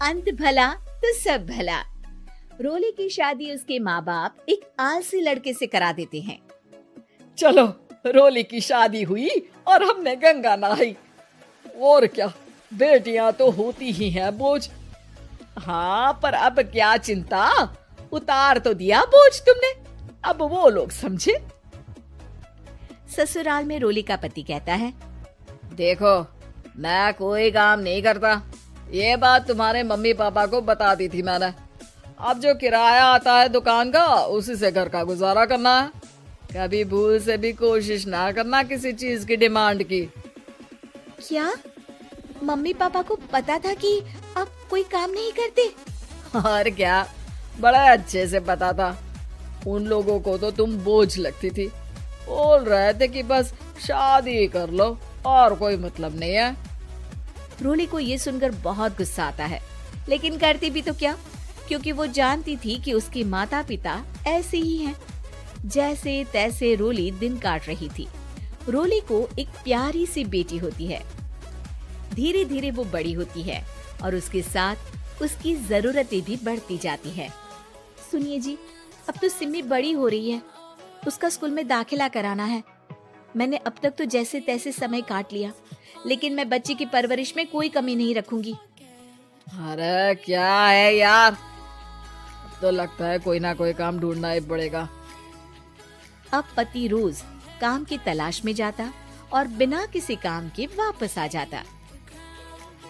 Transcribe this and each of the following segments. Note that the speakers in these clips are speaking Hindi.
अंत भला तो सब भला। रोली की शादी उसके माँ बाप एक आलसी लड़के से करा देते हैं। चलो, रोली की शादी हुई और हमने गंगा नहाई। और क्या, बेटियां तो होती ही हैं बोझ। हाँ, पर अब क्या चिंता, उतार तो दिया बोझ तुमने, अब वो लोग समझे। ससुराल में रोली का पति कहता है, देखो, मैं कोई काम नहीं करता, ये बात तुम्हारे मम्मी पापा को बता दी थी मैंने। अब जो किराया आता है दुकान का, उसी से घर का गुजारा करना है। कभी भूल से भी कोशिश ना करना किसी चीज की डिमांड की। क्या मम्मी पापा को पता था कि आप कोई काम नहीं करते? और क्या, बड़ा अच्छे से पता था। उन लोगों को तो तुम बोझ लगती थी, बोल रहे थे कि बस शादी कर लो और कोई मतलब नहीं है। रोली को ये सुनकर बहुत गुस्सा आता है, लेकिन करती भी तो क्या, क्योंकि वो जानती थी कि उसके माता पिता ऐसे ही हैं। जैसे तैसे रोली दिन काट रही थी। रोली को एक प्यारी सी बेटी होती है। धीरे धीरे वो बड़ी होती है और उसके साथ उसकी जरूरतें भी बढ़ती जाती है। सुनिए जी, अब तो सिमी बड़ी हो रही है, उसका स्कूल में दाखिला कराना है। मैंने अब तक तो जैसे तैसे समय काट लिया, लेकिन मैं बच्ची की परवरिश में कोई कमी नहीं रखूंगी। अरे क्या है यार, अब तो लगता है कोई ना कोई काम ढूंढना ही पड़ेगा। अब पति रोज काम की तलाश में जाता और बिना किसी काम के वापस आ जाता।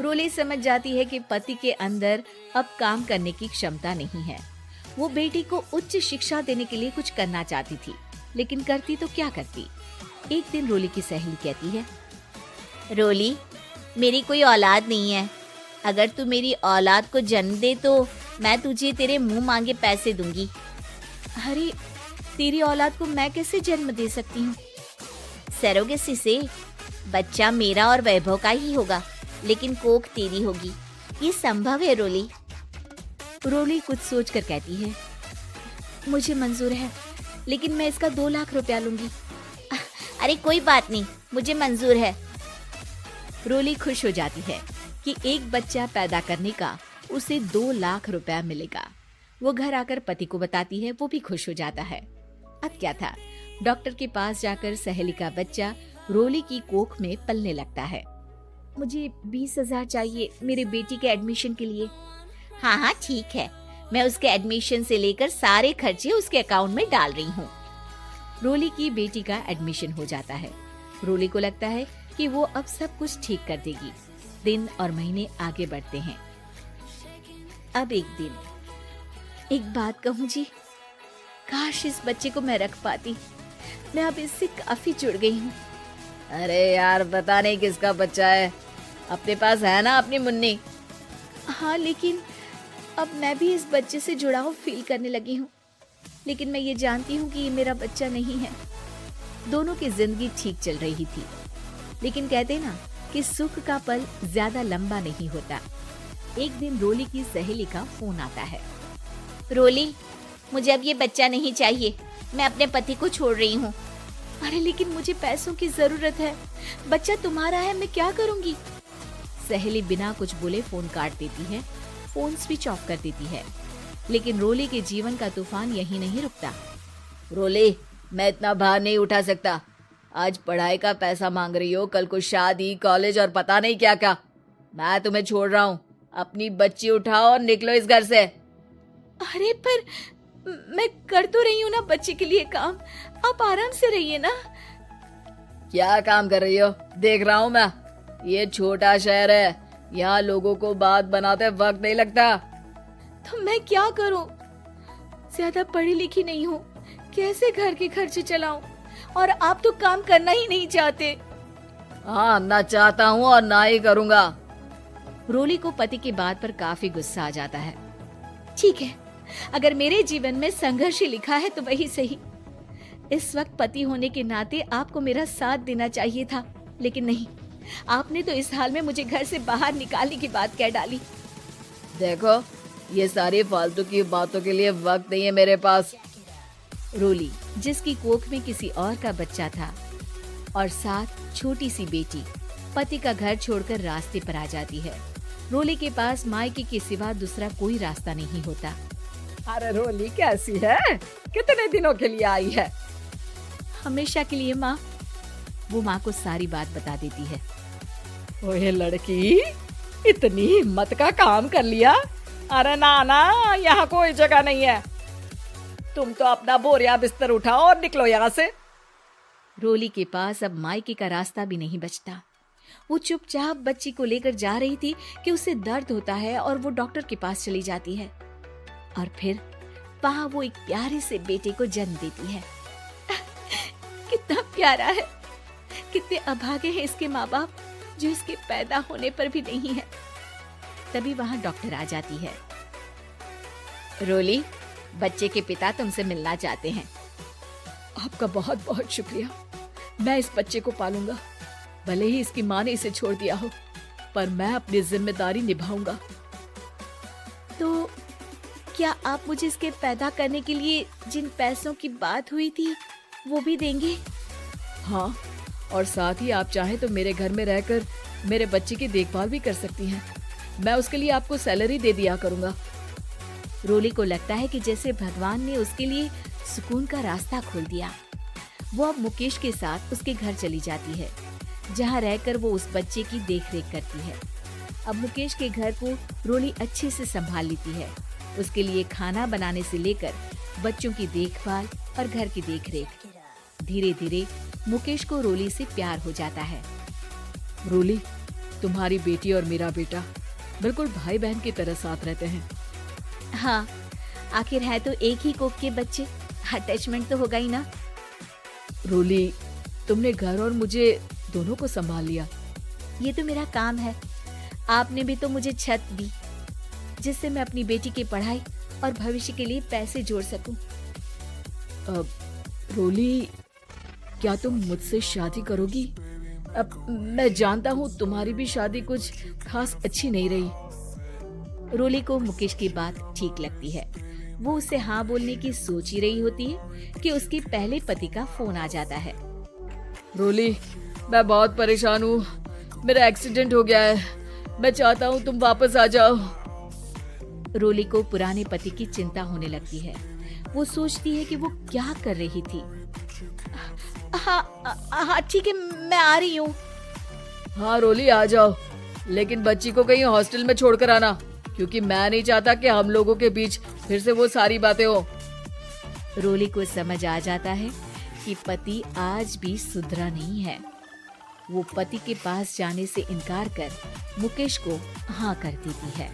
रोली समझ जाती है कि पति के अंदर अब काम करने की क्षमता नहीं है। वो बेटी को उच्च शिक्षा देने के लिए कुछ करना चाहती थी, लेकिन करती तो क्या करती। एक दिन रोली की सहेली कहती है, रोली, मेरी कोई औलाद नहीं है। अगर तू मेरी औलाद को जन्म दे तो मैं तुझे तेरे मुंह मांगे पैसे दूंगी। अरे, तेरी औलाद को मैं कैसे जन्म दे सकती हूँ? सरोगेसी से। बच्चा मेरा और वैभव का ही होगा, लेकिन कोख तेरी होगी। ये संभव है रोली। रोली कुछ सोचकर कहती है, मुझे मंजूर है, लेकिन मैं इसका 2 लाख रुपया लूंगी। अरे कोई बात नहीं, मुझे मंजूर है। रोली खुश हो जाती है कि एक बच्चा पैदा करने का उसे 2 लाख रुपया मिलेगा। वो घर आकर पति को बताती है, वो भी खुश हो जाता है। अब क्या था, डॉक्टर के पास जाकर सहेली का बच्चा रोली की कोख में पलने लगता है। मुझे 20,000 चाहिए मेरे बेटी के एडमिशन के लिए। हाँ हाँ ठीक है, मैं उसके एडमिशन से लेकर सारे खर्चे उसके अकाउंट में डाल रही हूँ। रोली की बेटी का एडमिशन हो जाता है। रोली को लगता है कि वो अब सब कुछ ठीक कर देगी। दिन और महीने आगे बढ़ते हैं। अब एक दिन, एक बात कहूँ जी, काश इस बच्चे को मैं रख पाती। मैं अब इससे काफी जुड़ गई हूँ। अरे यार, पता नहीं किसका बच्चा है, अपने पास है ना अपनी मुन्नी। हाँ, लेकिन अब मैं भी इस बच्चे से जुड़ाव फील करने लगी हूँ। लेकिन मैं ये जानती हूँ कि ये मेरा बच्चा नहीं है। दोनों की जिंदगी ठीक चल रही थी, लेकिन कहते ना कि सुख का पल ज्यादा लंबा नहीं होता। एक दिन रोली की सहेली का फोन आता है। रोली, मुझे अब ये बच्चा नहीं चाहिए, मैं अपने पति को छोड़ रही हूँ। अरे लेकिन मुझे पैसों की जरूरत है, बच्चा तुम्हारा है, मैं क्या करूँगी? सहेली बिना कुछ बोले फोन काट देती है, फोन स्विच ऑफ कर देती है। लेकिन रोली के जीवन का तूफान यहीं नहीं रुकता। रोली, मैं इतना भार नहीं उठा सकता। आज पढ़ाई का पैसा मांग रही हो, कल को शादी, कॉलेज और पता नहीं क्या क्या। मैं तुम्हें छोड़ रहा हूँ, अपनी बच्ची उठाओ और निकलो इस घर से। अरे पर मैं कर तो रही हूँ ना बच्चे के लिए काम, आप आराम से रहिए ना। क्या काम कर रही हो? देख रहा हूँ मैं। ये छोटा शहर है, यहाँ लोगों को बात बनाते वक्त नहीं लगता। तो मैं क्या करूँ? ज्यादा पढ़ी लिखी नहीं हूँ, कैसे घर के खर्चे चलाऊं? और आप तो काम करना ही नहीं चाहते। हाँ, ना चाहता हूँ और ना ही करूँगा। रोली को पति की बात पर काफी गुस्सा आ जाता है। ठीक है, अगर मेरे जीवन में संघर्ष ही लिखा है तो वही सही। इस वक्त पति होने के नाते आपको मेरा साथ देना चाहिए था, लेकिन नहीं, आपने तो इस हाल में मुझे घर से बाहर निकालने की बात कह डाली। देखो, ये सारी फालतू की बातों के लिए वक्त नहीं है मेरे पास। रोली, जिसकी कोख में किसी और का बच्चा था और साथ छोटी सी बेटी, पति का घर छोड़कर रास्ते पर आ जाती है। रोली के पास मायके के सिवा दूसरा कोई रास्ता नहीं होता। अरे रोली कैसी है? कितने दिनों के लिए आई है? हमेशा के लिए माँ। वो माँ को सारी बात बता देती है। ओए लड़की, इतनी हिम्मत का काम कर लिया। अरे ना ना, यहाँ कोई जगह नहीं है। तुम तो अपना बोरिया बिस्तर उठाओ और निकलो यहाँ से। रोली के पास अब मायके का रास्ता भी नहीं बचता। वो चुपचाप बच्ची को लेकर जा रही थी कि उसे दर्द होता है और वो डॉक्टर के पास चली जाती है। और फिर वहां वो एक प्यारे से बेटे को जन्म देती है। कितना प्यारा है, कितने अभागे हैं इसके माँ बाप जो इसके पैदा होने पर भी नहीं है। तभी वहां डॉक्टर आ जाती है। रोली, बच्चे के पिता तुमसे मिलना चाहते हैं। आपका बहुत बहुत शुक्रिया। मैं इस बच्चे को पालूंगा, भले ही इसकी माँ ने इसे छोड़ दिया हो, पर मैं अपनी जिम्मेदारी निभाऊंगा। तो क्या आप मुझे इसके पैदा करने के लिए जिन पैसों की बात हुई थी वो भी देंगे? हाँ, और साथ ही आप चाहें तो मेरे घर में रहकर मेरे बच्चे की देखभाल भी कर सकती हैं। मैं उसके लिए आपको सैलरी दे दिया करूंगा। रोली को लगता है कि जैसे भगवान ने उसके लिए सुकून का रास्ता खोल दिया। वो अब मुकेश के साथ उसके घर चली जाती है, जहाँ रहकर वो उस बच्चे की देखरेख करती है। अब मुकेश के घर को रोली अच्छे से संभाल लेती है। उसके लिए खाना बनाने से लेकर बच्चों की देखभाल और घर की देखरेख। धीरे धीरे मुकेश को रोली से प्यार हो जाता है। रोली, तुम्हारी बेटी और मेरा बेटा बिल्कुल भाई बहन की तरह साथ रहते हैं। हाँ, आखिर है तो एक ही कोख के बच्चे, अटैचमेंट तो होगा ही ना। रोली, तुमने घर और मुझे दोनों को संभाल लिया। ये तो मेरा काम है। आपने भी तो मुझे छत दी जिससे मैं अपनी बेटी की पढ़ाई और भविष्य के लिए पैसे जोड़ सकूं। रोली, क्या तुम मुझसे शादी करोगी? अब मैं जानता हूँ तुम्हारी भी शादी कुछ खास अच्छी नहीं रही। रोली को मुकेश की बात ठीक लगती है। वो उसे हाँ बोलने की सोच ही रही होती है कि उसके पहले पति का फोन आ जाता है। रोली, मैं बहुत परेशान हूँ। मेरा एक्सीडेंट हो गया है। मैं चाहता हूँ तुम वापस आ जाओ। रोली को पुराने पति की चिंता होने लगती है। वो सोचती है कि वो क्या कर रही थी। हाँ ठीक है, मैं आ रही हूँ। हाँ रोली, आ जाओ, लेकिन बच्ची को कहीं हॉस्टल में छोड़कर आना, क्योंकि मैं नहीं चाहता कि हम लोगों के बीच फिर से वो सारी बातें हो। रोली को समझ आ जाता है कि पति आज भी सुधरा नहीं है। वो पति के पास जाने से इनकार कर मुकेश को हाँ कर देती है।